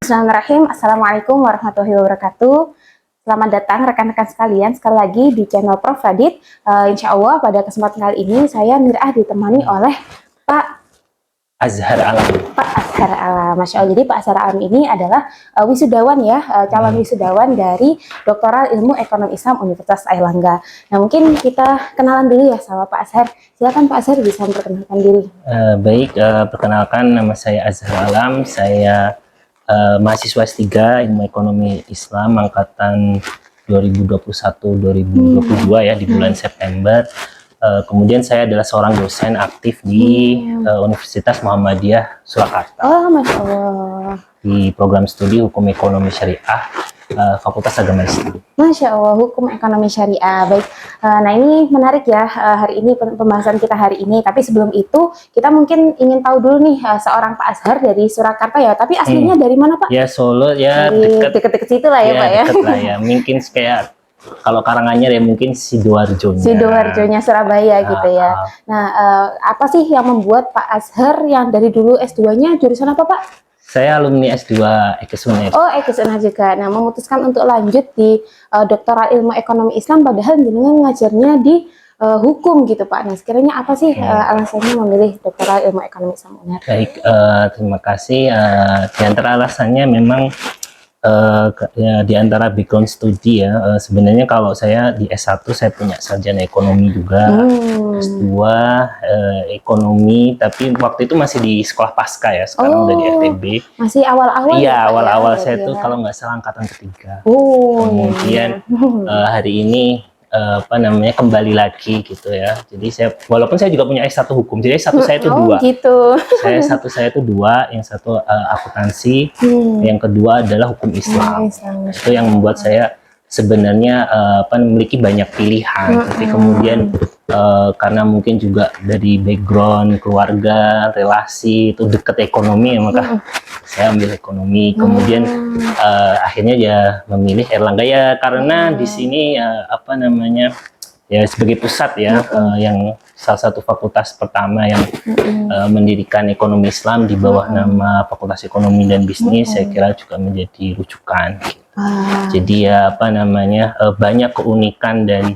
Bismillahirrahmanirrahim. Assalamualaikum warahmatullahi wabarakatuh. Selamat datang rekan-rekan sekalian sekali lagi di channel Prof Radit. Insya Allah pada kesempatan kali ini saya Mirah ditemani oleh Pak Azhar Alam. Pak Azhar Alam, Masya Allah. Jadi Pak Azhar Alam ini adalah wisudawan ya, calon wisudawan dari Doktoral Ilmu Ekonomi Islam Universitas Airlangga. Nah mungkin kita kenalan dulu ya sama Pak Azhar. Silakan Pak Azhar bisa memperkenalkan diri. Baik, perkenalkan nama saya Azhar Alam. Saya mahasiswa S3 Ilmu Ekonomi Islam angkatan 2021-2022 ya di bulan September. Kemudian saya adalah seorang dosen aktif di Universitas Muhammadiyah Surakarta. Oh, Masya Allah. Di program studi Hukum Ekonomi Syariah, Fakultas Agama Islam. Masya Allah, Hukum Ekonomi Syariah. Baik, nah ini menarik ya hari ini pembahasan kita hari ini. Tapi sebelum itu kita mungkin ingin tahu dulu nih seorang Pak Azhar dari Surakarta ya. Tapi aslinya dari mana Pak? Ya Solo ya, deket-deket situ lah ya Pak ya. Deket lah ya. Mungkin kayak kalau Karanganyar ya mungkin Sidoarjonya. Sidoarjonya Surabaya gitu ya. Nah, apa sih yang membuat Pak Azhar yang dari dulu S2-nya jurusan apa Pak? Saya alumni S2 Ekes Uner. Oh, Ekes Uner juga. Nah, memutuskan untuk lanjut di Doktoral Ilmu Ekonomi Islam padahal jenengan ngajarnya di hukum gitu Pak. Nah, sekiranya apa sih alasannya memilih Doktoral Ilmu Ekonomi Islam Uner? Baik, terima kasih. Di antara alasannya memang ya, di antara background studi ya, sebenarnya kalau saya di S1 saya punya sarjana ekonomi juga, S2 ekonomi, tapi waktu itu masih di sekolah pasca ya, sekarang udah di FEB. Masih awal-awal. Iya, awal-awal saya tuh kalau nggak salah angkatan ketiga. Kemudian hari ini kembali lagi gitu ya. Jadi saya, walaupun saya juga punya S1 hukum, jadi S1 saya itu dua. Gitu. Saya itu dua, yang satu akuntansi, yang kedua adalah hukum Islam. Itu yang membuat saya sebenarnya memiliki banyak pilihan. Tapi kemudian karena mungkin juga dari background keluarga, relasi itu dekat ekonomi, maka saya ambil ekonomi. Kemudian akhirnya ya memilih Airlangga ya karena di sini ya sebagai pusat ya yang salah satu fakultas pertama yang mendirikan ekonomi Islam di bawah nama Fakultas Ekonomi dan Bisnis, saya kira juga menjadi rujukan. Gitu. Jadi ya banyak keunikan dan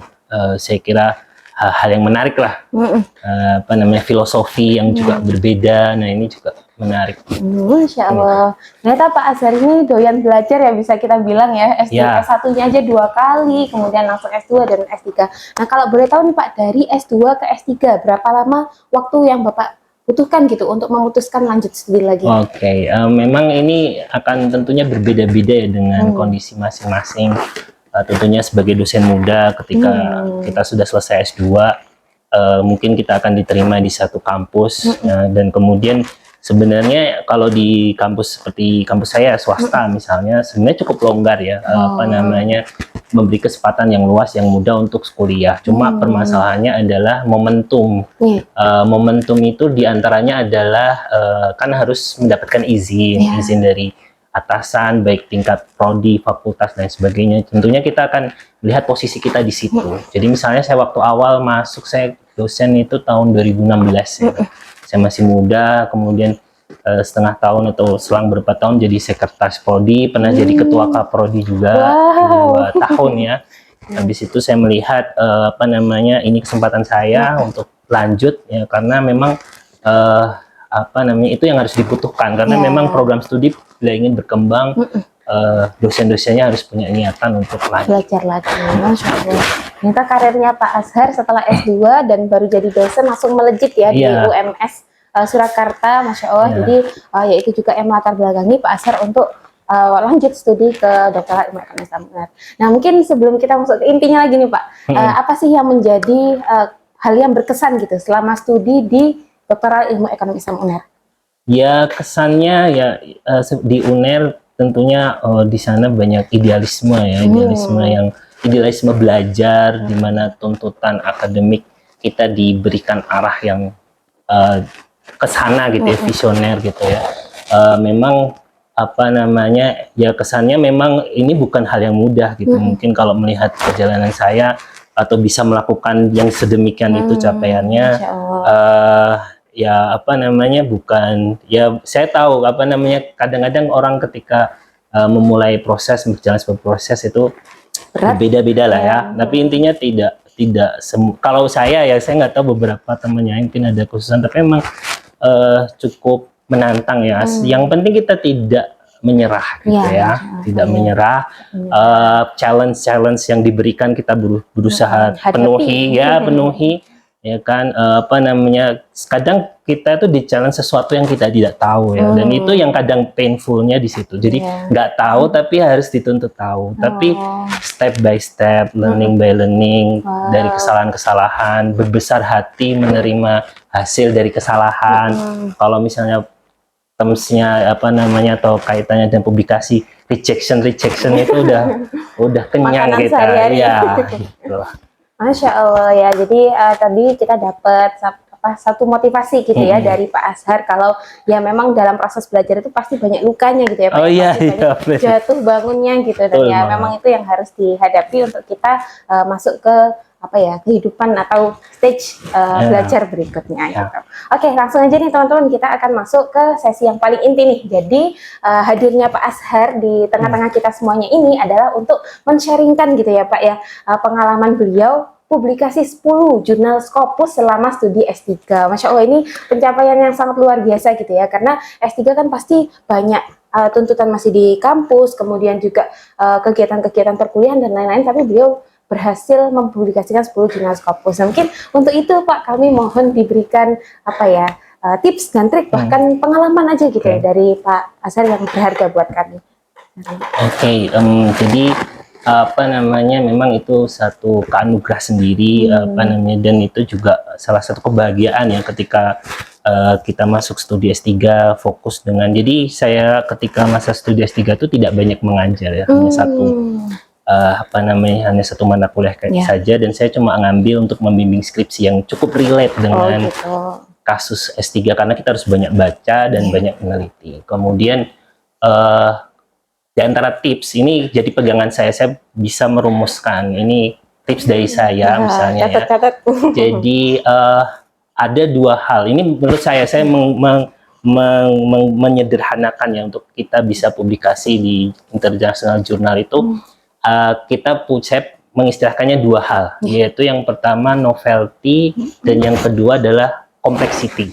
saya kira hal yang menarik lah, filosofi yang juga berbeda. Nah ini juga menarik. Masya Allah. Ternyata Pak Azhar ini doyan belajar ya, bisa kita bilang ya. S1-nya aja 2 kali, kemudian langsung S2 dan S3. Nah kalau boleh tahu nih Pak, dari S2 ke S3 berapa lama waktu yang Bapak butuhkan gitu untuk memutuskan lanjut studi lagi? Oke, memang ini akan tentunya berbeda-beda ya dengan kondisi masing-masing. Tentunya sebagai dosen muda ketika kita sudah selesai S2, mungkin kita akan diterima di satu kampus dan kemudian sebenarnya kalau di kampus seperti kampus saya swasta misalnya sebenarnya cukup longgar ya, memberi kesempatan yang luas yang mudah untuk kuliah. Cuma permasalahannya adalah momentum. Momentum itu diantaranya adalah kan harus mendapatkan izin dari atasan, baik tingkat prodi, fakultas dan sebagainya. Tentunya kita akan melihat posisi kita di situ. Jadi misalnya saya waktu awal masuk, saya dosen itu tahun 2016 ya. Saya masih muda, kemudian setengah tahun atau selang beberapa tahun jadi sekretaris prodi, pernah jadi ketua kaprodi juga 2 tahun ya. Habis itu saya melihat ini kesempatan saya untuk lanjut ya, karena memang itu yang harus dibutuhkan karena memang program studi bila ingin berkembang dosen-dosennya harus punya niatan untuk belajar lagi. Masya Allah. Ternyata karirnya Pak Azhar setelah S2 dan baru jadi dosen langsung melejit ya di UMS Surakarta, Masya Allah. Jadi ya itu juga yang melatar belakangi Pak Azhar untuk lanjut studi ke Doktoral Ilmu Ekonomi Islam. Nah mungkin sebelum kita masuk ke intinya lagi nih Pak, apa sih yang menjadi hal yang berkesan gitu selama studi di Doktoral Ilmu Ekonomi Islam UNER? Ya kesannya ya di UNER tentunya di sana banyak idealisme ya, idealisme belajar, di mana tuntutan akademik kita diberikan arah yang ke sana gitu ya, visioner gitu ya. Memang ya kesannya memang ini bukan hal yang mudah gitu. Mungkin kalau melihat perjalanan saya atau bisa melakukan yang sedemikian itu capaiannya, ya bukan, ya saya tahu kadang-kadang orang ketika memulai proses, berjalan sebuah proses itu beda-beda lah ya. Tapi intinya tidak kalau saya nggak tahu beberapa temannya mungkin ada khususan, tapi memang cukup menantang ya. Yang penting kita tidak menyerah gitu ya, tidak menyerah. Challenge yang diberikan kita berusaha penuhi ya kan. Kadang kita tuh di challenge sesuatu yang kita tidak tahu ya, dan itu yang kadang painfulnya di situ. Jadi nggak tahu tapi harus dituntut tahu. Tapi step by step, learning by learning, dari kesalahan-kesalahan, berbesar hati menerima hasil dari kesalahan. Kalau misalnya termsnya atau kaitannya dengan publikasi rejection itu udah kenyang makanan kita sehari-hari. Ya gitu. Masya Allah ya, jadi tadi kita dapat satu motivasi gitu ya dari Pak Azhar, kalau ya memang dalam proses belajar itu pasti banyak lukanya gitu ya Pak, banyak jatuh bangunnya gitu, dan ya memang itu yang harus dihadapi untuk kita masuk ke kehidupan atau stage belajar berikutnya gitu. Oke, langsung aja nih teman-teman, kita akan masuk ke sesi yang paling inti nih. Jadi hadirnya Pak Azhar di tengah-tengah kita semuanya ini adalah untuk men-sharingkan gitu ya Pak ya, pengalaman beliau publikasi 10 jurnal Scopus selama studi S3. Masya Allah, ini pencapaian yang sangat luar biasa gitu ya, karena S3 kan pasti banyak tuntutan masih di kampus, kemudian juga kegiatan-kegiatan perkuliahan dan lain-lain, tapi beliau berhasil mempublikasikan 10 jurnal Scopus. Nah, mungkin untuk itu Pak, kami mohon diberikan tips dan trik, bahkan pengalaman aja gitu ya dari Pak Azhar yang berharga buat kami. Jadi memang itu satu keanugerah sendiri, dan itu juga salah satu kebahagiaan ya ketika kita masuk studi S3 fokus dengan. Jadi saya ketika masa studi S3 itu tidak banyak mengajar ya, hanya satu mata kuliah saja, dan saya cuma ngambil untuk membimbing skripsi yang cukup relate dengan kasus S3, karena kita harus banyak baca dan banyak meneliti. Kemudian di antara tips ini jadi pegangan saya bisa merumuskan ini tips dari saya misalnya catat. Jadi ada dua hal ini menurut saya menyederhanakan ya untuk kita bisa publikasi di international journal itu. Saya mengistilahkannya dua hal, yaitu yang pertama novelty dan yang kedua adalah complexity.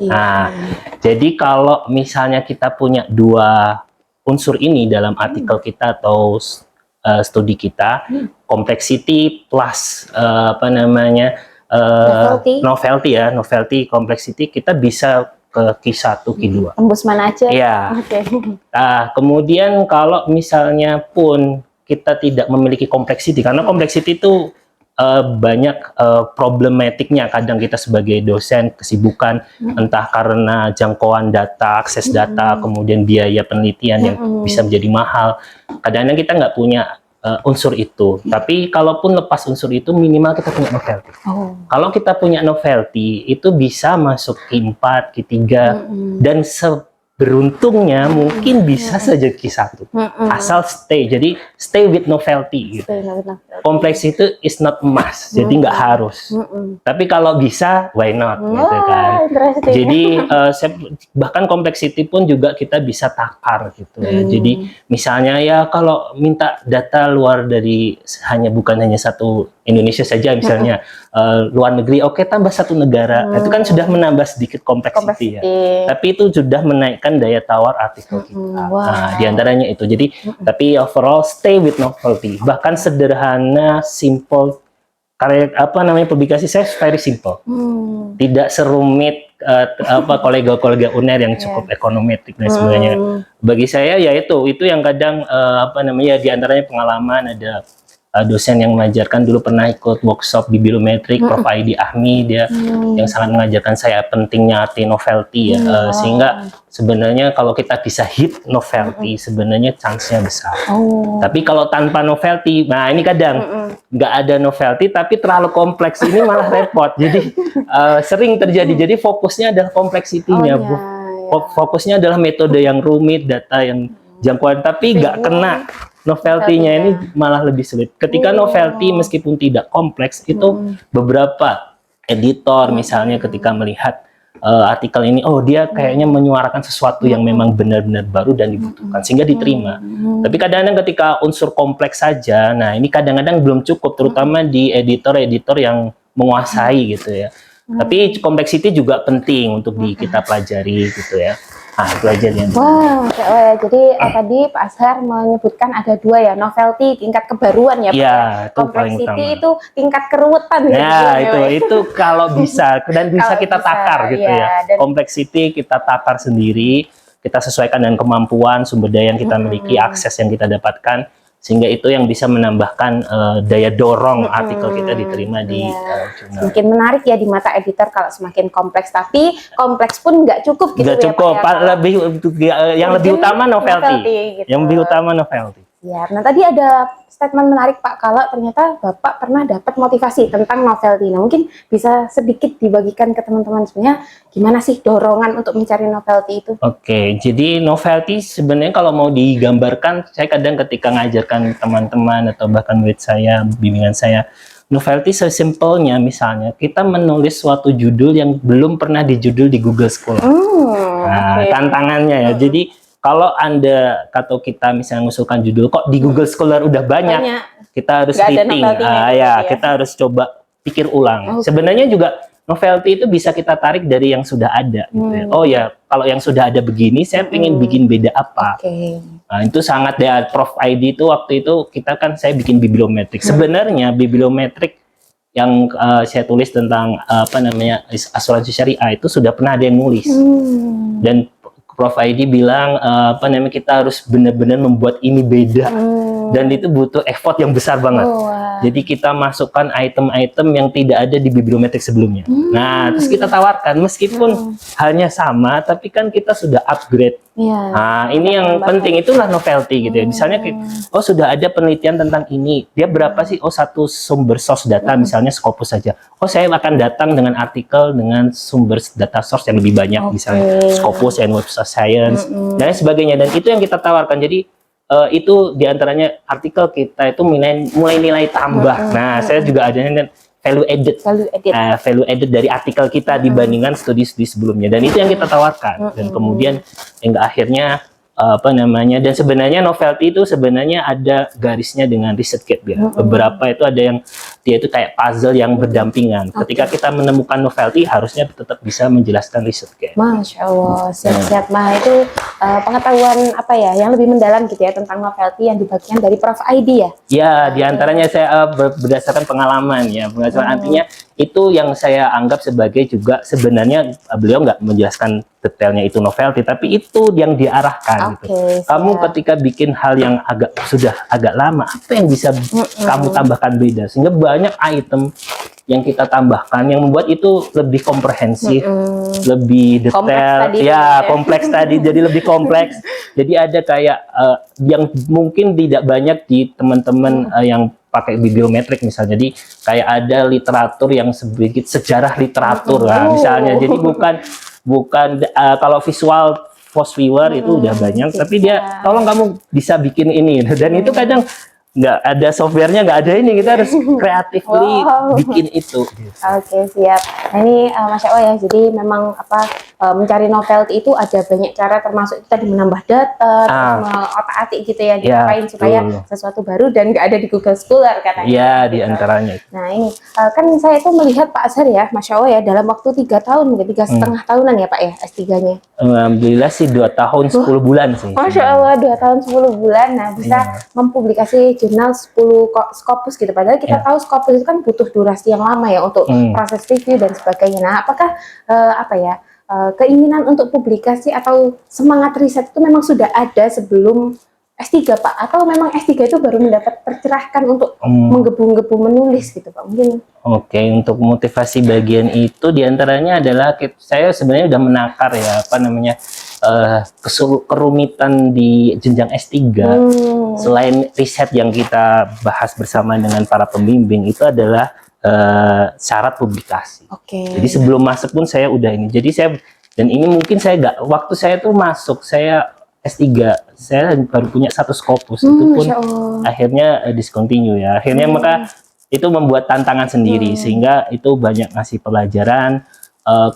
Nah, jadi kalau misalnya kita punya dua unsur ini dalam artikel kita atau studi kita, complexity plus novelty, complexity, kita bisa ke Q1, Q2. Tembus mana aja? Ya. Kemudian kalau misalnya pun kita tidak memiliki complexity, karena complexity itu banyak problematiknya. Kadang kita sebagai dosen kesibukan, entah karena jangkauan data, akses data, kemudian biaya penelitian yang bisa menjadi mahal. Kadang-kadang kita nggak punya unsur itu. Tapi kalaupun lepas unsur itu, minimal kita punya novelty. Kalau kita punya novelty, itu bisa masuk Q4, Q3, dan beruntungnya mungkin bisa saja Q1, asal stay. Jadi stay with novelty gitu. Complexity is not must, jadi nggak harus. Tapi kalau bisa, why not gitu kan. Jadi bahkan complexity pun juga kita bisa takar gitu ya. Jadi misalnya ya kalau minta data luar dari bukan hanya satu Indonesia saja, misalnya luar negeri, tambah satu negara, itu kan sudah menambah sedikit complexity ya. Tapi itu sudah menaikkan daya tawar artikel kita. Nah, diantaranya itu. Jadi, tapi overall stay with novelty. Bahkan sederhana, simple. Publikasi saya very simple. Tidak serumit kolega-kolega UNER yang cukup ekonometrik dan sebagainya. Bagi saya ya itu yang kadang diantaranya pengalaman. Ada dosen yang mengajarkan dulu pernah ikut workshop di biometrik, Prof. Aidi Ahmi, dia yang sangat mengajarkan saya pentingnya arti novelty ya, sehingga sebenarnya kalau kita bisa hit novelty, sebenarnya chance-nya besar. Tapi kalau tanpa novelty, nah ini kadang nggak ada novelty tapi terlalu kompleks, ini malah repot. Jadi sering terjadi, jadi fokusnya adalah kompleksitinya, fokusnya adalah metode yang rumit, data yang jangkauan, tapi nggak kena novelty-nya, ini malah lebih sulit. Ketika novelty meskipun tidak kompleks, itu beberapa editor misalnya ketika melihat artikel ini, oh dia kayaknya menyuarakan sesuatu yang memang benar-benar baru dan dibutuhkan sehingga diterima. Tapi kadang-kadang ketika unsur kompleks saja, nah ini kadang-kadang belum cukup, terutama di editor-editor yang menguasai gitu ya. Tapi complexity juga penting untuk kita pelajari gitu ya. Ah, itu aja nih. Wah, jadi tadi Pak Azhar menyebutkan ada dua ya, novelty tingkat kebaruan ya Pak Ya, ya. itu paling Complexity utama. itu tingkat keruwetan ya. Nah, itu kalau bisa dan bisa Kalau kita bisa, takar gitu ya. dan Complexity kita takar sendiri, kita sesuaikan dengan kemampuan, sumber daya yang kita miliki, akses yang kita dapatkan, sehingga itu yang bisa menambahkan daya dorong artikel kita diterima di jurnal. Semakin menarik ya di mata editor kalau semakin kompleks, tapi kompleks pun nggak cukup gitu Nggak ya cukup, Pak ya. yang lebih Mungkin utama novelty. gitu. Yang lebih utama novelty. Ya, nah tadi ada statement menarik Pak, kalau ternyata Bapak pernah dapat motivasi tentang novelty. Nah, mungkin bisa sedikit dibagikan ke teman-teman sebenarnya gimana sih dorongan untuk mencari novelty itu? Oke, jadi novelty sebenarnya kalau mau digambarkan, saya kadang ketika ngajarkan teman-teman atau bahkan murid saya, bimbingan saya, novelty sesimpelnya misalnya kita menulis suatu judul yang belum pernah dijudul di Google Scholar. Nah, tantangannya ya. Jadi kalau Anda atau kita misalnya mengusulkan judul kok di Google Scholar udah banyak. Kita harus reading. Kita harus coba pikir ulang. Sebenarnya juga novelty itu bisa kita tarik dari yang sudah ada gitu ya. Oh ya, kalau yang sudah ada begini, saya ingin bikin beda apa. Nah, itu sangat ya, Prof ID itu waktu itu saya bikin bibliometrik. Sebenarnya bibliometrik yang saya tulis tentang asuransi syariah itu sudah pernah ada yang nulis. Dan Prof ID bilang kita harus benar-benar membuat ini beda. Dan itu butuh effort yang besar banget. Jadi kita masukkan item-item yang tidak ada di bibliometrik sebelumnya. Nah, terus kita tawarkan meskipun halnya sama, tapi kan kita sudah upgrade. Nah, ini yang penting, itulah novelty gitu ya. Misalnya, oh sudah ada penelitian tentang ini, dia berapa sih? Oh, satu sumber source data, misalnya Scopus saja. Oh, saya akan datang dengan artikel dengan sumber data source yang lebih banyak, misalnya Scopus and Web of Science, dan sebagainya. Dan itu yang kita tawarkan. Jadi, itu diantaranya artikel kita itu mulai nilai tambah. Nah, saya juga ada value added dari artikel kita dibandingkan studi-studi sebelumnya, dan itu yang kita tawarkan. Dan kemudian hingga akhirnya dan sebenarnya novelty itu sebenarnya ada garisnya dengan research gap ya. Beberapa itu ada yang dia itu kayak puzzle yang berdampingan. Ketika kita menemukan novelty, harusnya tetap bisa menjelaskan research gap. Masya Allah, siap-siap. Nah, itu pengetahuan yang lebih mendalam gitu ya tentang novelty yang dibagikan dari Prof ID ya? Ya, diantaranya saya berdasarkan pengalaman ya. Artinya itu yang saya anggap sebagai juga sebenarnya beliau nggak menjelaskan detailnya itu novelty, tapi itu yang diarahkan gitu. Kamu ketika bikin hal yang sudah agak lama, apa yang bisa kamu tambahkan beda, sehingga banyak item yang kita tambahkan yang membuat itu lebih komprehensif, lebih detail, kompleks tadi jadi lebih kompleks. Jadi ada kayak yang mungkin tidak banyak di teman-teman yang pakai bibliometrik misalnya. Jadi kayak ada literatur yang sedikit sejarah literatur lah misalnya. Jadi bukan kalau visual post viewer itu udah banyak, tapi dia tolong kamu bisa bikin ini, dan itu kadang nggak ada softwarenya, nggak ada ini, kita harus creatively bikin itu. Oke, siap. Nah, ini Masya Allah ya, jadi memang mencari novelty itu ada banyak cara, termasuk itu tadi menambah data, otak-atik gitu ya, diapain supaya sesuatu baru dan nggak ada di Google Scholar katanya. Iya, diantaranya. Nah, ini kan saya itu melihat Pak Azhar ya, Masya Allah ya, dalam waktu 3 tahun, mungkin 3,5 tahunan ya Pak ya, S3-nya. Alhamdulillah sih 2 tahun 10 bulan sih. Masya Allah, 2 tahun 10 bulan, nah bisa mempublikasi jurnal 10 Scopus gitu. Padahal kita tahu Scopus itu kan butuh durasi yang lama ya untuk proses review dan sebagainya. Nah, apakah keinginan untuk publikasi atau semangat riset itu memang sudah ada sebelum S3 Pak? Atau memang S3 itu baru mendapat tercerahkan untuk menggebu-gebu menulis gitu Pak? Mungkin. Oke, untuk motivasi bagian itu diantaranya adalah saya sebenarnya udah menakar ya kerumitan di jenjang S3. Selain riset yang kita bahas bersama dengan para pembimbing, itu adalah syarat publikasi. Jadi sebelum masuk pun saya udah ini. Jadi dan ini mungkin waktu saya tuh masuk, saya S3, saya baru punya 1 Scopus, itu pun akhirnya discontinue ya. Akhirnya maka itu membuat tantangan sendiri, sehingga itu banyak ngasih pelajaran.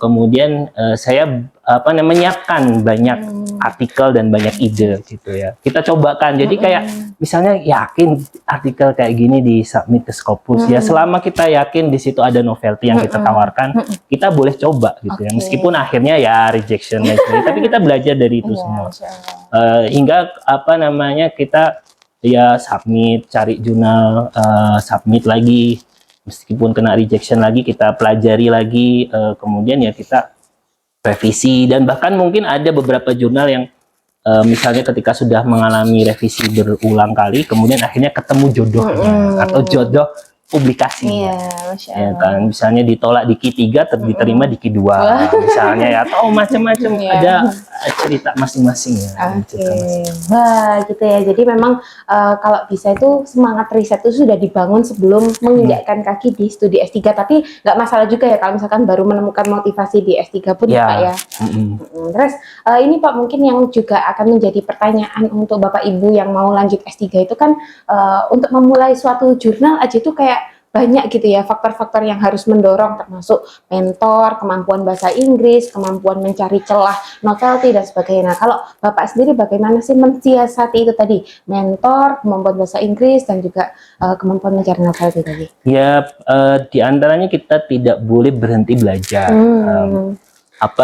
kemudian saya menyiapkan banyak artikel dan banyak ide gitu ya. Kita cobakan. Jadi kayak misalnya yakin artikel kayak gini di submit ke Scopus ya. Selama kita yakin di situ ada novelty yang kita tawarkan, kita boleh coba gitu ya. Meskipun akhirnya ya rejection dan sebagainya, tapi kita belajar dari itu semua. Hingga kita ya submit, cari jurnal, submit lagi. Meskipun kena rejection lagi, kita pelajari lagi, kemudian ya kita revisi. Dan bahkan mungkin ada beberapa jurnal yang misalnya ketika sudah mengalami revisi berulang kali, kemudian akhirnya ketemu jodohnya atau jodoh publikasinya. Ya kan, misalnya ditolak di Q3 diterima di Q2 misalnya ya, atau macam-macam ada cerita masing-masing ya. Wah, gitu ya. Jadi memang kalau bisa itu semangat riset itu sudah dibangun sebelum menginjakkan kaki di studi S3, tapi nggak masalah juga ya kalau misalkan baru menemukan motivasi di S3 pun Pak ya. Terus ini Pak, mungkin yang juga akan menjadi pertanyaan untuk Bapak Ibu yang mau lanjut S3 itu kan untuk memulai suatu jurnal aja itu kayak banyak gitu ya faktor-faktor yang harus mendorong, termasuk mentor, kemampuan bahasa Inggris, kemampuan mencari celah novelty dan sebagainya. Nah, kalau Bapak sendiri bagaimana sih mensiasati itu tadi, mentor, kemampuan bahasa Inggris dan juga kemampuan mencari novelty tadi? Ya, di antaranya kita tidak boleh berhenti belajar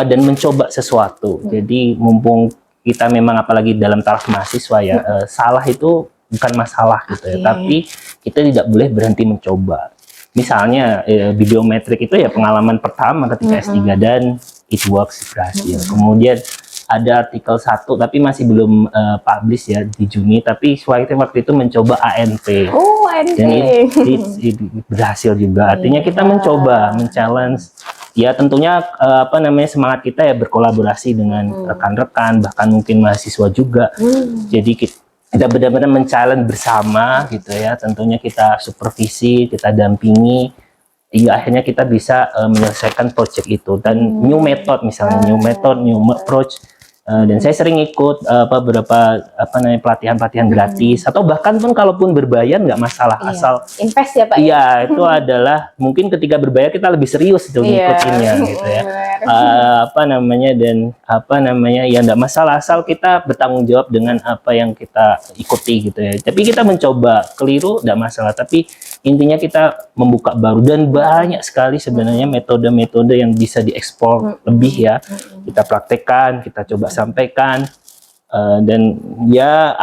dan mencoba sesuatu. Jadi mumpung kita memang apalagi dalam taraf mahasiswa ya, salah itu bukan masalah gitu ya, tapi kita tidak boleh berhenti mencoba. Misalnya bibliometrik itu ya pengalaman pertama ketika S3 dan it works, berhasil. Kemudian ada artikel 1 tapi masih belum publish ya di Juni, tapi waktu itu mencoba ANP. Dan it berhasil juga. Artinya kita mencoba, men-challenge. Ya tentunya semangat kita ya berkolaborasi dengan rekan-rekan, bahkan mungkin mahasiswa juga. Jadi kita benar-benar men-challenge bersama gitu ya. Tentunya kita supervisi, kita dampingi, hingga akhirnya kita bisa menyelesaikan project itu. Dan new method misalnya, new method, new approach. Dan saya sering ikut beberapa pelatihan-pelatihan gratis, atau bahkan pun kalaupun berbayar nggak masalah, asal invest ya Pak. Iya, itu adalah mungkin ketika berbayar kita lebih serius itu ngikutinnya gitu ya. Ya nggak masalah, asal kita bertanggung jawab dengan apa yang kita ikuti gitu ya. Tapi kita mencoba, keliru nggak masalah, tapi intinya kita membuka baru, dan banyak sekali sebenarnya metode-metode yang bisa diekspor lebih ya. Kita praktekkan, kita coba sampaikan, dan ya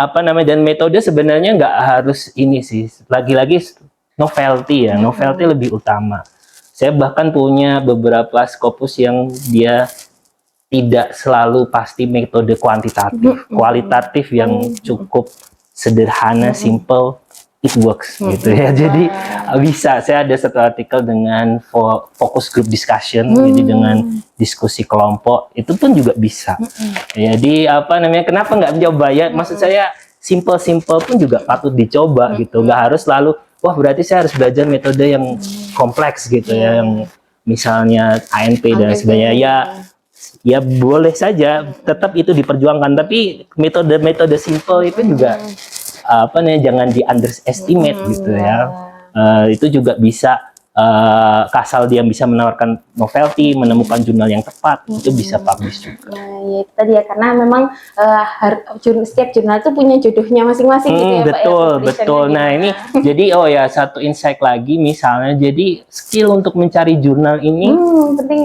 dan metode sebenarnya nggak harus ini sih, lagi-lagi novelty ya, novelty lebih utama. Saya bahkan punya beberapa Scopus yang dia tidak selalu pasti metode kuantitatif, kualitatif yang cukup sederhana, simple, it works gitu ya. Jadi bisa, saya ada satu artikel dengan focus group discussion, jadi dengan diskusi kelompok, itu pun juga bisa. Jadi kenapa nggak mencoba ya? Maksud saya simple-simple pun juga patut dicoba gitu. Nggak harus selalu, wah berarti saya harus belajar metode yang kompleks gitu ya, yang misalnya ANP dan sebagainya. Ya boleh saja, tetap itu diperjuangkan. Tapi metode-metode simple itu juga jangan di underestimate gitu ya. Itu juga bisa, asal dia bisa menawarkan novelty, menemukan jurnal yang tepat, itu bisa publish juga. Nah, ya itu tadi ya, karena memang setiap jurnal itu punya jodohnya masing-masing gitu ya betul, Pak ya. Betul. Nah ini jadi satu insight lagi, misalnya jadi skill untuk mencari jurnal ini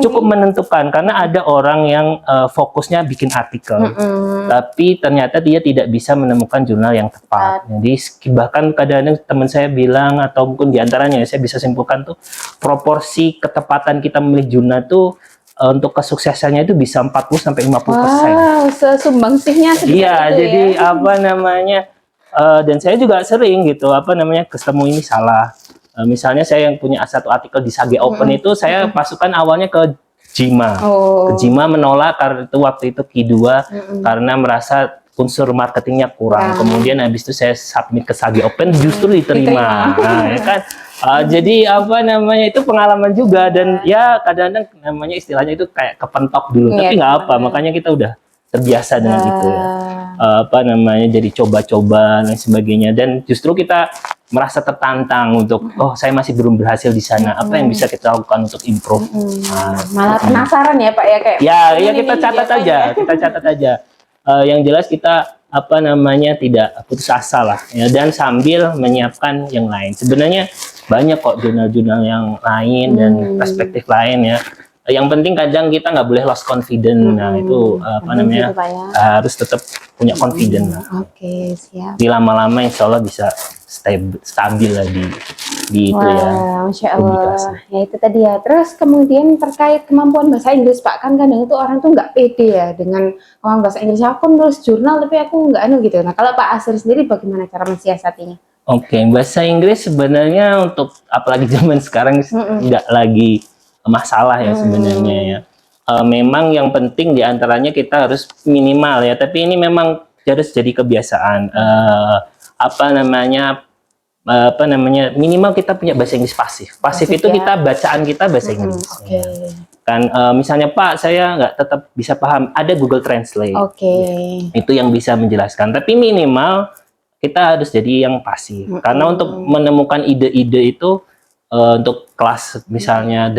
cukup menentukan, karena ada orang yang fokusnya bikin artikel, tapi ternyata dia tidak bisa menemukan jurnal yang tepat. Jadi bahkan kadang-kadang teman saya bilang, atau mungkin diantaranya saya bisa simpulkan tuh, proporsi ketepatan kita memilih jurnal tuh untuk kesuksesannya itu bisa 40-50%. Wow, sumbangsihnya segitu. Iya, jadi dan saya juga sering gitu, ketemu ini salah. Misalnya saya yang punya satu artikel di Sage Open itu, saya masukkan awalnya ke JIMA. Ke JIMA menolak karena itu waktu itu Q2 karena merasa unsur marketingnya kurang. Kemudian habis itu saya submit ke Sage Open, justru diterima. Nah, ya kan. Jadi itu pengalaman juga, dan ya kadang-kadang istilahnya itu kayak kepentok dulu, tapi nggak apa, makanya kita udah terbiasa dengan itu ya. Jadi coba-coba dan sebagainya, dan justru kita merasa tertantang untuk saya masih belum berhasil di sana, apa yang bisa kita lakukan untuk improve. Malah penasaran ya Pak ya, kayak ya kita catat aja, yang jelas kita tidak putus asa lah ya, dan sambil menyiapkan yang lain. Sebenarnya banyak kok jurnal-jurnal yang lain dan perspektif lain ya. Yang penting kadang kita nggak boleh lost confidence. Nah itu gitu, Pak, ya. harus tetap punya confidence lah. Oke, siap. Di lama-lama insya Allah bisa stabil lah di itu ya. Masya Allah. Ya itu tadi ya. Terus kemudian terkait kemampuan bahasa Inggris Pak, kan kadang itu orang tuh nggak pede ya dengan kemampuan bahasa Inggris. Aku nulis jurnal tapi aku nggak gitu. Nah kalau Pak Azhar sendiri bagaimana cara mensiasatinya? Oke, bahasa Inggris sebenarnya untuk apalagi zaman sekarang nggak lagi masalah ya sebenarnya ya. Memang yang penting diantaranya kita harus minimal ya, tapi ini memang harus jadi kebiasaan. Minimal kita punya bahasa Inggris pasif. Pasif itu kita bacaan kita bahasa Inggris. Ya. Kan misalnya Pak, saya nggak tetap bisa paham, ada Google Translate. Itu yang bisa menjelaskan. Tapi minimal kita harus jadi yang pasif. Karena untuk menemukan ide-ide itu untuk kelas misalnya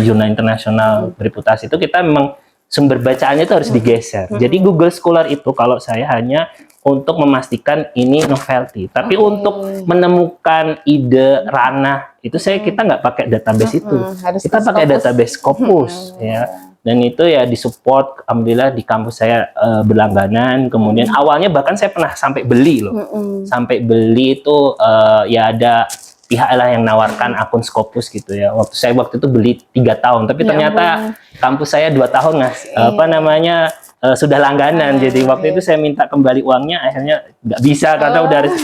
jurnal internasional bereputasi itu kita memang sumber bacaannya itu harus digeser. Jadi Google Scholar itu kalau saya hanya untuk memastikan ini novelty, tapi untuk menemukan ide ranah itu kita nggak pakai database itu, kita pakai database Scopus ya, dan itu ya disupport. Alhamdulillah di kampus saya berlangganan. Kemudian awalnya bahkan saya pernah sampai beli loh, sampai beli itu ya ada pihak lah yang nawarkan akun Scopus gitu ya. Waktu itu beli 3 tahun, tapi ternyata kampus saya 2 tahun sudah langganan. Jadi waktu itu saya minta kembali uangnya, akhirnya nggak bisa karena udah harus.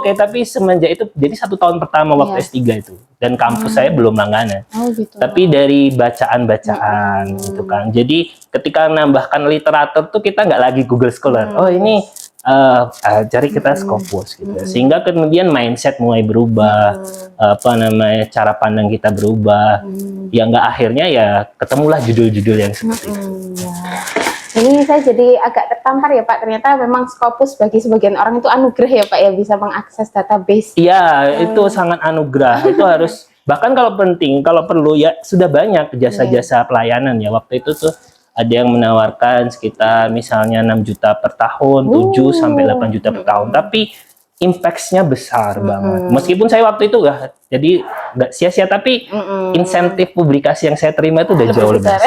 Tapi semenjak itu jadi 1 tahun pertama waktu S3 itu, dan kampus saya belum langganan. Tapi dari bacaan-bacaan gitu kan. Jadi ketika nambahkan literatur tuh kita nggak lagi Google Scholar. Ini cari kita Scopus gitu. Sehingga kemudian mindset mulai berubah, cara pandang kita berubah. Ya nggak akhirnya ya ketemulah judul-judul yang seperti itu. Ini saya jadi agak tertampar ya Pak, ternyata memang Scopus bagi sebagian orang itu anugerah ya Pak ya, bisa mengakses database. Iya, itu sangat anugerah. Itu harus, bahkan kalau penting, kalau perlu ya sudah banyak jasa-jasa pelayanan ya. Waktu itu tuh ada yang menawarkan sekitar misalnya 6 juta per tahun, 7 sampai 8 juta per tahun. Tapi impact-nya besar banget. Meskipun saya waktu itu jadi nggak sia-sia, tapi insentif publikasi yang saya terima itu udah jauh lebih besar.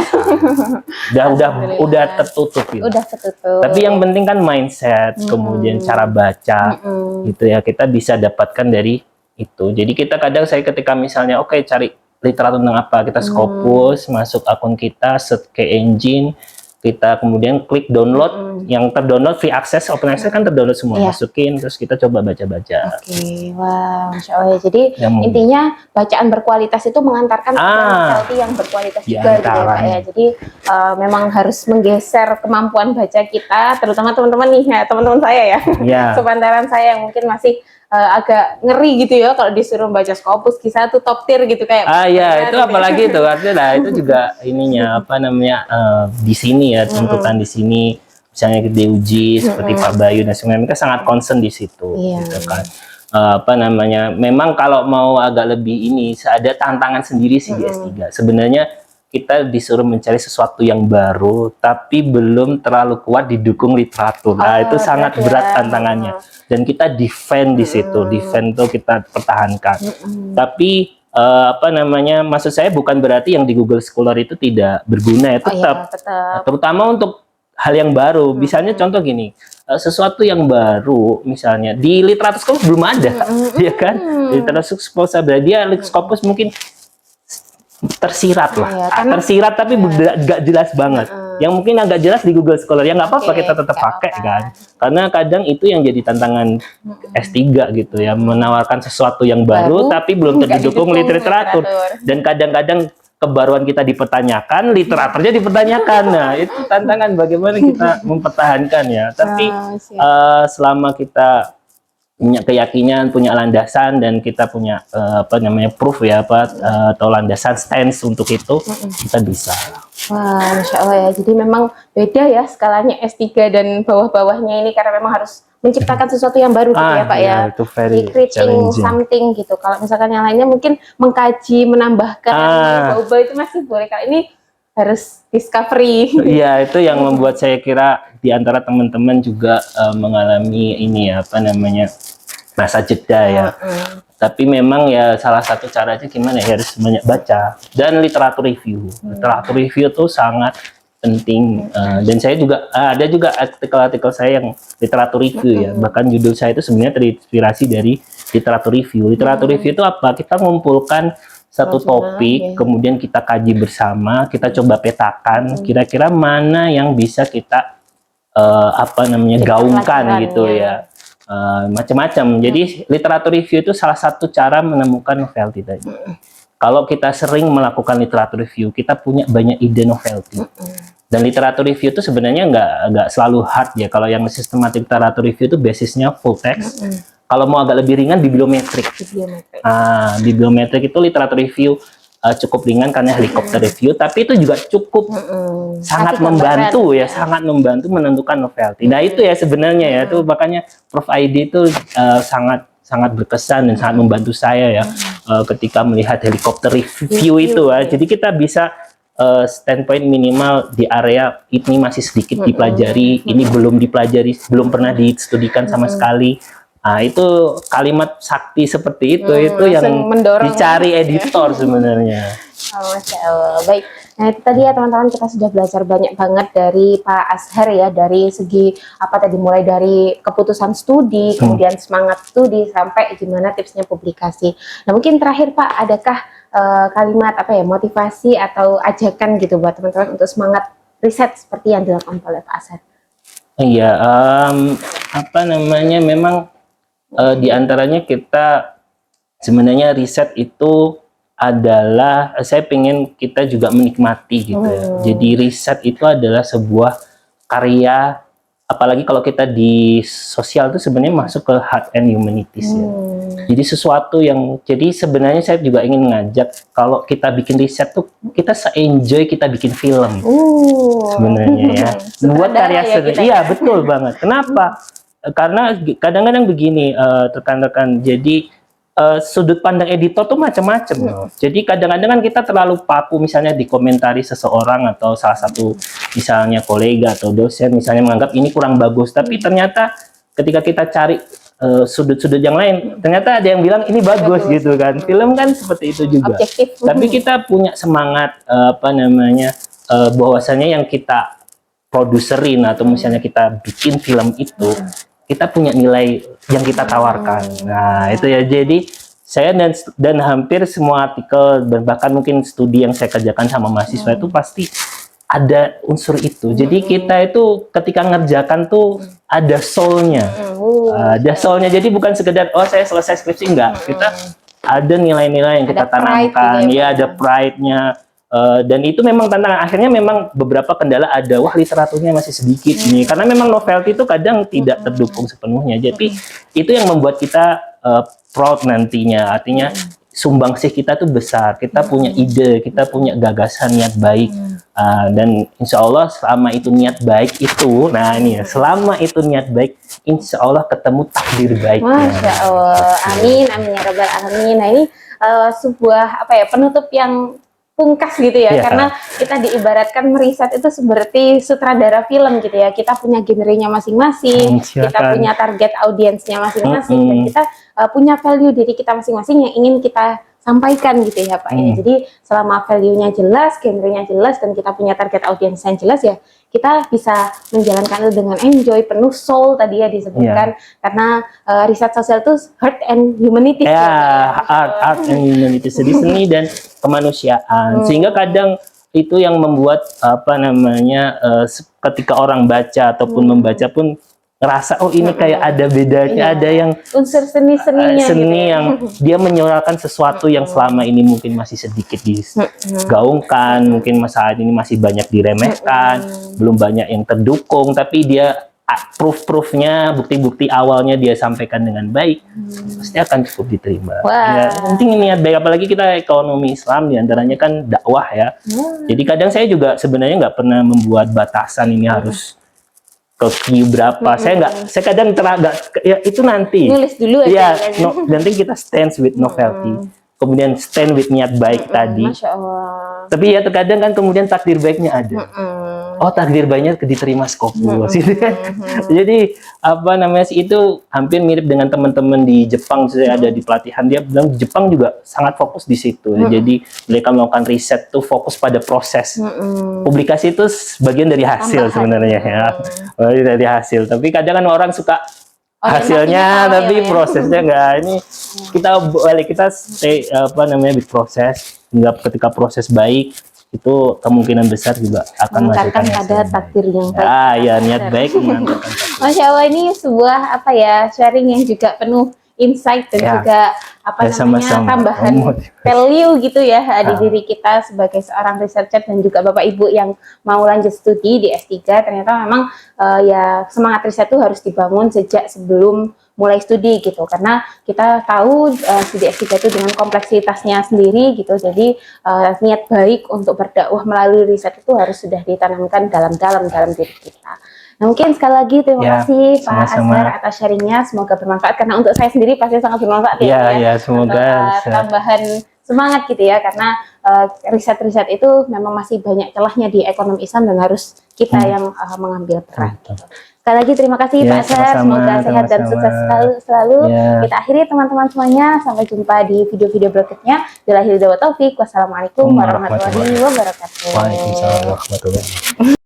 udah tertutup gitu. Udah tertutup. Tapi yang penting kan mindset, kemudian cara baca gitu ya, kita bisa dapatkan dari itu. Jadi kita kadang ketika misalnya cari literatur tentang apa, kita Scopus, masuk akun kita, search ke engine, kita kemudian klik download, yang terdownload free access, open access kan terdownload semua, masukin, terus kita coba baca-baca. Wah, Masya Allah. Jadi intinya bacaan berkualitas itu mengantarkan ke yang berkualitas juga gitu ya Pak ya. Jadi memang harus menggeser kemampuan baca kita, terutama teman-teman nih, teman-teman saya ya, sepantaran saya yang mungkin masih agak ngeri gitu ya kalau disuruh baca Scopus, kisah tuh top tier gitu kayak. Itu apalagi itu artinya itu juga ininya di sini ya, tuntutan di sini misalnya diuji seperti Pak Bayu dan semuanya, mereka sangat concern di situ gitu kan. Memang kalau mau agak lebih ada tantangan sendiri sih di S3. Sebenarnya kita disuruh mencari sesuatu yang baru, tapi belum terlalu kuat didukung literatur. Itu sangat berat tantangannya. Dan kita defend di situ, defend tuh kita pertahankan. Tapi maksud saya bukan berarti yang di Google Scholar itu tidak berguna ya, tetap. Terutama untuk hal yang baru. Misalnya contoh gini, sesuatu yang baru, misalnya di literatur Scopus belum ada, ya kan? Literatur Scopus dia Scopus mungkin tersirat lah, tersirat tapi nggak jelas banget. Yang mungkin agak jelas di Google Scholar, ya nggak apa-apa, kita tetap pakai kan. Karena kadang itu yang jadi tantangan S3 gitu ya, menawarkan sesuatu yang baru tapi belum terdukung literatur. Dan kadang-kadang kebaruan kita dipertanyakan, literaturnya dipertanyakan. Nah, itu tantangan bagaimana kita mempertahankan ya. Tapi selama kita punya keyakinan, punya landasan, dan kita punya proof ya, atau landasan stance untuk itu, kita bisa. Wah, Masya Allah ya. Jadi memang beda ya skalanya S3 dan bawah-bawahnya ini, karena memang harus menciptakan sesuatu yang baru gitu ya Pak ya. Itu very Creating challenging. something gitu. Kalau misalkan yang lainnya mungkin mengkaji, menambahkan bau-bau itu masih boleh. Kalau ini harus discovery. Iya, itu yang membuat saya kira di antara teman-teman juga mengalami ini ya, apa namanya, masa jeda ya. Tapi memang ya salah satu caranya gimana ya, harus banyak baca dan literatur review. Literatur review itu sangat penting, dan saya juga ada juga artikel-artikel saya yang literatur review ya. Bahkan judul saya itu sebenarnya terinspirasi dari literatur review. Literatur review itu apa? Kita mengumpulkan satu topik, kemudian kita kaji bersama, kita coba petakan kira-kira mana yang bisa kita apa namanya, gaungkan gitu ya. Macam-macam. Jadi literatur review itu salah satu cara menemukan novelty tadi. Kalau kita sering melakukan literatur review, kita punya banyak ide novelty. Dan literatur review itu sebenarnya nggak selalu hard ya. Kalau yang sistematik literatur review itu basisnya full text. Kalau mau agak lebih ringan, bibliometrik. Bibliometrik itu literatur review cukup ringan karena helikopter review, tapi itu juga cukup sangat membantu ya, sangat membantu menentukan novelty. Nah itu ya sebenarnya ya, itu makanya Prof ID itu sangat berkesan dan sangat membantu saya ya ketika melihat helikopter review itu ya. Jadi kita bisa standpoint minimal di area ini masih sedikit dipelajari, ini belum dipelajari, belum pernah distudikan sama sekali. Nah, itu kalimat sakti seperti itu yang dicari editor sebenarnya. Masya Allah. Baik. Nah, itu tadi ya teman-teman, kita sudah belajar banyak banget dari Pak Azhar ya, dari segi apa tadi, mulai dari keputusan studi, kemudian semangat studi, sampai gimana tipsnya publikasi. Nah, mungkin terakhir Pak, adakah kalimat apa ya, motivasi atau ajakan gitu buat teman-teman untuk semangat riset seperti yang dilakukan oleh Pak Azhar? Iya, apa namanya, memang di antaranya kita sebenarnya riset itu adalah, saya pengen kita juga menikmati gitu ya. Jadi riset itu adalah sebuah karya, apalagi kalau kita di sosial itu sebenarnya masuk ke hard and humanities ya. Jadi sesuatu yang, jadi sebenarnya saya juga ingin ngajak, kalau kita bikin riset tuh kita se-enjoy kita bikin film sebenarnya ya. Membuat karya sendiri. Iya, betul banget. Kenapa? Karena kadang-kadang begini rekan-rekan, jadi sudut pandang editor tuh macam-macam. Jadi kadang-kadang kan kita terlalu paku misalnya dikomentari seseorang atau salah satu misalnya kolega atau dosen misalnya menganggap ini kurang bagus, tapi ternyata ketika kita cari sudut-sudut yang lain, ternyata ada yang bilang ini bagus gitu kan. Film kan seperti itu juga. Objektif. Tapi kita punya semangat apa namanya, bahwasanya yang kita produserin atau misalnya kita bikin film itu, kita punya nilai yang kita tawarkan. Nah itu ya, jadi saya dan hampir semua artikel dan bahkan mungkin studi yang saya kerjakan sama mahasiswa itu pasti ada unsur itu. Jadi kita itu ketika ngerjakan tuh ada soulnya, ada soulnya. Jadi bukan sekedar oh saya selesai skripsi, enggak. Kita ada nilai-nilai yang kita tanamkan, ya ada pride-nya. Dan itu memang tantangan. Akhirnya memang beberapa kendala ada, wah literaturnya masih sedikit nih, karena memang novelty itu kadang tidak terdukung sepenuhnya. Jadi itu yang membuat kita proud nantinya, artinya sumbangsih kita tuh besar, kita punya ide, kita punya gagasan, niat baik, dan insya Allah selama itu niat baik itu, nah ini ya, selama itu niat baik, insya Allah ketemu takdir baiknya. Masya Allah, amin, amin ya rabbal alamin. Nah ini sebuah apa ya, penutup yang pungkas gitu ya, karena kita diibaratkan meriset itu seperti sutradara film gitu ya. Kita punya genrenya masing-masing, kita punya target audiensnya masing-masing, dan kita punya value diri kita masing-masing yang ingin kita sampaikan gitu ya Pak. Ya. Jadi selama value-nya jelas, genrenya jelas, dan kita punya target audiens yang jelas ya, kita bisa menjalankan itu dengan enjoy, penuh soul tadi ya disebutkan, karena riset sosial itu heart and humanities art and humanities, jadi seni dan kemanusiaan. Sehingga kadang itu yang membuat apa namanya, ketika orang baca ataupun membaca pun ngerasa oh ini kayak ada bedanya, ada yang unsur seni-seninya seni gitu ya. yang dia menyorakan sesuatu yang selama ini mungkin masih sedikit digaungkan, mungkin saat ini masih banyak diremehkan, belum banyak yang terdukung, tapi dia proof-proofnya, bukti-bukti awalnya dia sampaikan dengan baik, pasti akan cukup diterima. Ya, penting niat baik, apalagi kita ekonomi Islam diantaranya kan dakwah ya. Jadi kadang saya juga sebenarnya nggak pernah membuat batasan ini harus ke Q berapa. Saya kadang teragak ya itu nanti. Nulis dulu Iya, aja. nanti kita stand with novelty. Kemudian stand with niat baik tadi. Masya Allah. Tapi ya terkadang kan kemudian takdir baiknya ada. Oh, takdir baiknya diterima Scopus. Jadi apa namanya sih, itu hampir mirip dengan teman-teman di Jepang. Saya ada di pelatihan, dia bilang Jepang juga sangat fokus di situ. Jadi mereka melakukan riset tuh fokus pada proses. Publikasi itu bagian dari hasil sebenarnya ya. Dari hasil. Tapi kadang kan orang suka hasilnya tapi prosesnya enggak. Ini kita stay apa namanya proses, hingga ketika proses baik itu kemungkinan besar juga akan mengantarkan pada takdir yang baik. Ya niat baik mengantarkan takdir. Masya Allah, ini sebuah apa ya, sharing yang juga penuh insight dan juga apa namanya tambahan value gitu ya di diri kita sebagai seorang researcher dan juga Bapak Ibu yang mau lanjut studi di S3. Ternyata memang ya semangat riset itu harus dibangun sejak sebelum mulai studi gitu, karena kita tahu studi S3 itu dengan kompleksitasnya sendiri gitu. Jadi niat baik untuk berdakwah melalui riset itu harus sudah ditanamkan dalam diri kita. Nah, mungkin sekali lagi terima kasih Pak Azhar atas sharingnya, semoga bermanfaat, karena untuk saya sendiri pasti sangat bermanfaat semoga tambahan semangat gitu ya, karena riset-riset itu memang masih banyak celahnya di ekonomi Islam dan harus kita yang mengambil peran. Sekali lagi terima kasih Pak Azhar, semoga sehat dan sukses selalu. Kita akhiri teman-teman semuanya, sampai jumpa di video-video berikutnya. Wassalamualaikum warahmatullahi wabarakatuh. Waalaikumsalam warahmatullahi wabarakatuh.